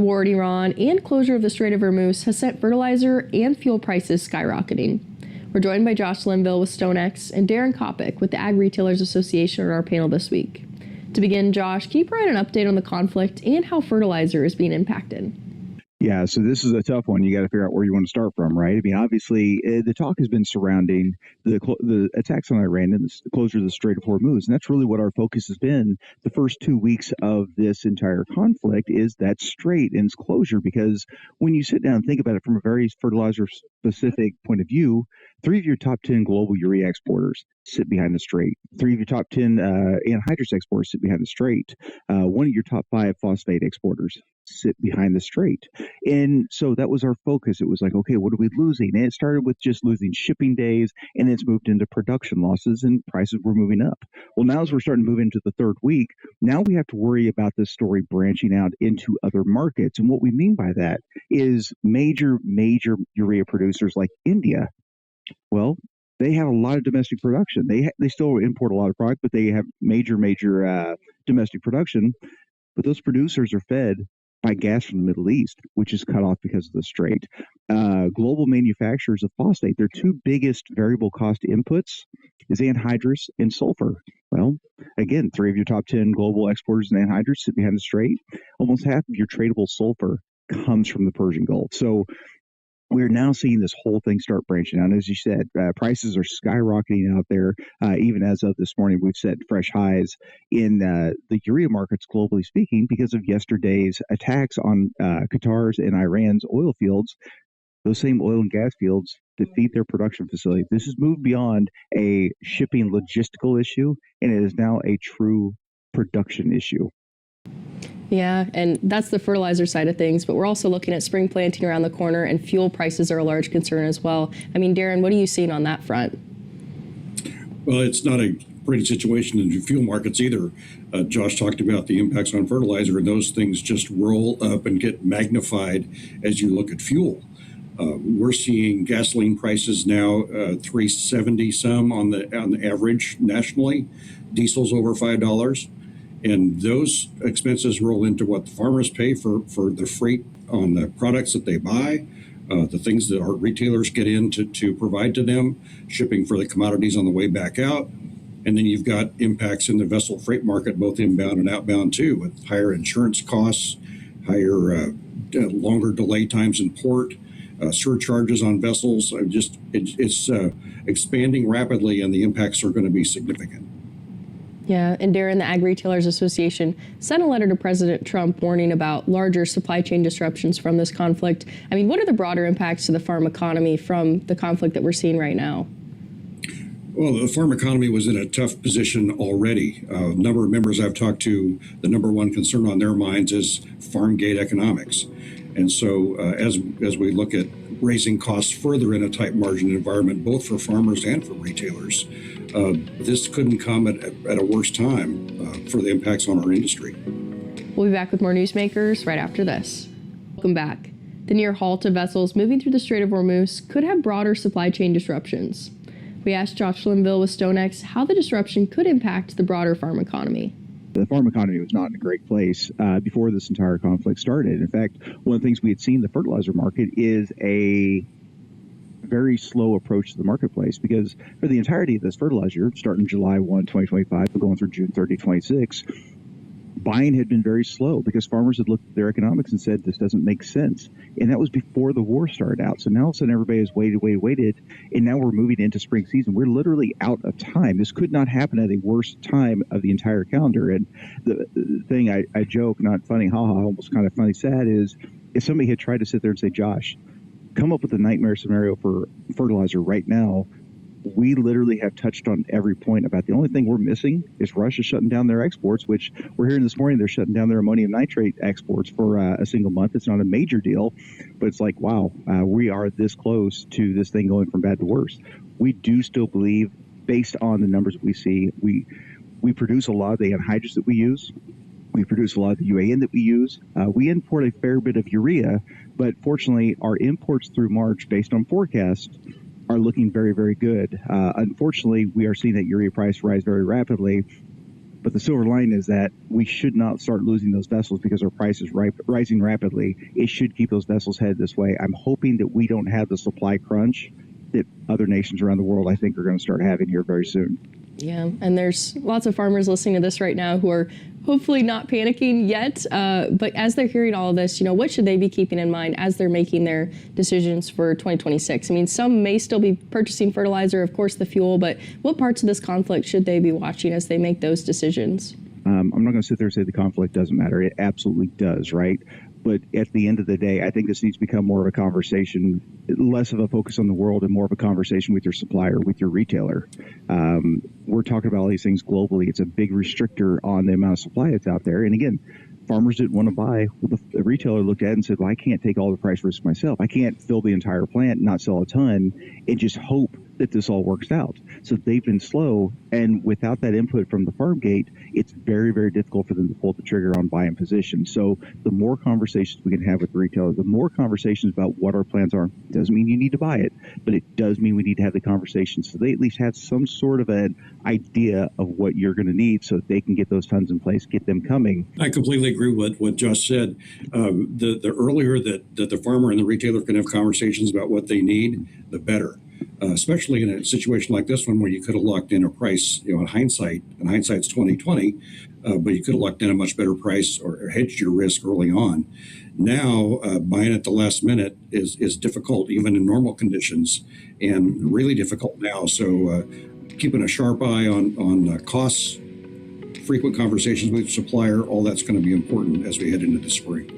The war in Iran and closure of the Strait of Hormuz has sent fertilizer and fuel prices skyrocketing. We're joined by Josh Linville with StoneX and Daren Coppock with the Agri-Retailers Association on our panel this week. To begin, Josh, can you provide an update on the conflict and how fertilizer is being impacted? Yeah, so this is a tough one. You got to figure out where you want to start from, right? I mean, obviously, the talk has been surrounding the attacks on Iran and the closure of the Strait of Hormuz, and that's really what our focus has been the first 2 weeks of this entire conflict is that strait and its closure. Because when you sit down and think about it from a very fertilizer-specific point of view, 3 of your top 10 global urea exporters sit behind the strait. 3 of your top 10 anhydrous exporters sit behind the strait. 1 of your top 5 phosphate exporters sit behind the strait. And so that was our focus. It was like, okay, what are we losing? And it started with just losing shipping days, and it's moved into production losses, and prices were moving up. Well, now as we're starting to move into the third week, now we have to worry about this story branching out into other markets. And what we mean by that is major urea producers like India. Well, they have a lot of domestic production. They still import a lot of product, but they have major domestic production. But those producers are fed by gas from the Middle East, which is cut off because of the strait. Global manufacturers of phosphate, their 2 biggest variable cost inputs is anhydrous and sulfur. Well, again, 3 of your top 10 global exporters in anhydrous sit behind the strait. Almost half of your tradable sulfur comes from the Persian Gulf. So we're now seeing this whole thing start branching out. As you said, prices are skyrocketing out there. Even as of this morning, we've set fresh highs in the urea markets, globally speaking, because of yesterday's attacks on Qatar's and Iran's oil fields. Those same oil and gas fields that feed their production facilities. This has moved beyond a shipping logistical issue, and it is now a true production issue. Yeah, and that's the fertilizer side of things, but we're also looking at spring planting around the corner, and fuel prices are a large concern as well. I mean, Daren, what are you seeing on that front? Well, it's not a pretty situation in the fuel markets either. Josh talked about the impacts on fertilizer, and those things just roll up and get magnified as you look at fuel. We're seeing gasoline prices now $3.70 some on the average nationally. Diesel's over $5. And those expenses roll into what the farmers pay for the freight on the products that they buy, the things that our retailers get in to provide to them, shipping for the commodities on the way back out. And then you've got impacts in the vessel freight market, both inbound and outbound too, with higher insurance costs, higher longer delay times in port, surcharges on vessels. It's expanding rapidly, and the impacts are going to be significant. Yeah, and Daren, the Agri-Retailers Association sent a letter to President Trump warning about larger supply chain disruptions from this conflict. I mean, what are the broader impacts to the farm economy from the conflict that we're seeing right now? Well, the farm economy was in a tough position already. A number of members I've talked to, the number one concern on their minds is farm gate economics. And so as we look at raising costs further in a tight margin environment, both for farmers and for retailers, this couldn't come at a worse time for the impacts on our industry. We'll be back with more newsmakers right after this. Welcome back. The near halt of vessels moving through the Strait of Hormuz could have broader supply chain disruptions. We asked Josh Linville with StoneX how the disruption could impact the broader farm economy. The farm economy was not in a great place before this entire conflict started. In fact, one of the things we had seen in the fertilizer market is a very slow approach to the marketplace, because for the entirety of this fertilizer, starting July 1, 2025, but going through June 30, 26, buying had been very slow because farmers had looked at their economics and said, this doesn't make sense. And that was before the war started out. So now all of a sudden everybody has waited. And now we're moving into spring season. We're literally out of time. This could not happen at a worse time of the entire calendar. And the thing I joke, not funny, almost kind of funny, sad, is if somebody had tried to sit there and say, Josh, come up with a nightmare scenario for fertilizer right now, we literally have touched on every point about the only thing we're missing is Russia shutting down their exports, which we're hearing this morning they're shutting down their ammonium nitrate exports for a single month. It's not a major deal, but it's like, wow, we are this close to this thing going from bad to worse. We do still believe, based on the numbers we see, we produce a lot of the anhydrous that we use. We produce a lot of the UAN that we use. We import a fair bit of urea, but fortunately our imports through March, based on forecasts, are looking very, very good. Unfortunately, we are seeing that urea price rise very rapidly. But the silver line is that we should not start losing those vessels because our price is rising rapidly. It should keep those vessels headed this way. I'm hoping that we don't have the supply crunch that other nations around the world, I think, are going to start having here very soon. Yeah, and there's lots of farmers listening to this right now who are hopefully not panicking yet. But as they're hearing all of this, what should they be keeping in mind as they're making their decisions for 2026? I mean, some may still be purchasing fertilizer, of course, the fuel, but what parts of this conflict should they be watching as they make those decisions? I'm not going to sit there and say the conflict doesn't matter. It absolutely does, right? But at the end of the day, I think this needs to become more of a conversation, less of a focus on the world and more of a conversation with your supplier, with your retailer. We're talking about all these things globally. It's a big restrictor on the amount of supply that's out there. And again, farmers didn't want to buy. The retailer looked at it and said, well, I can't take all the price risk myself. I can't fill the entire plant, not sell a ton, and just hope that this all works out. So they've been slow. And without that input from the farm gate, it's very, very difficult for them to pull the trigger on buying position. So the more conversations we can have with the retailer, the more conversations about what our plans are, doesn't mean you need to buy it, but it does mean we need to have the conversation so they at least have some sort of an idea of what you're going to need so that they can get those tons in place, get them coming. I completely agree with what Josh said. The earlier that the farmer and the retailer can have conversations about what they need, the better. Especially in a situation like this one where you could have locked in a price, in hindsight, and hindsight's 2020, but you could have locked in a much better price or hedged your risk early on. Now, buying at the last minute is difficult even in normal conditions, and really difficult now. So keeping a sharp eye on costs, frequent conversations with your supplier, all that's going to be important as we head into the spring.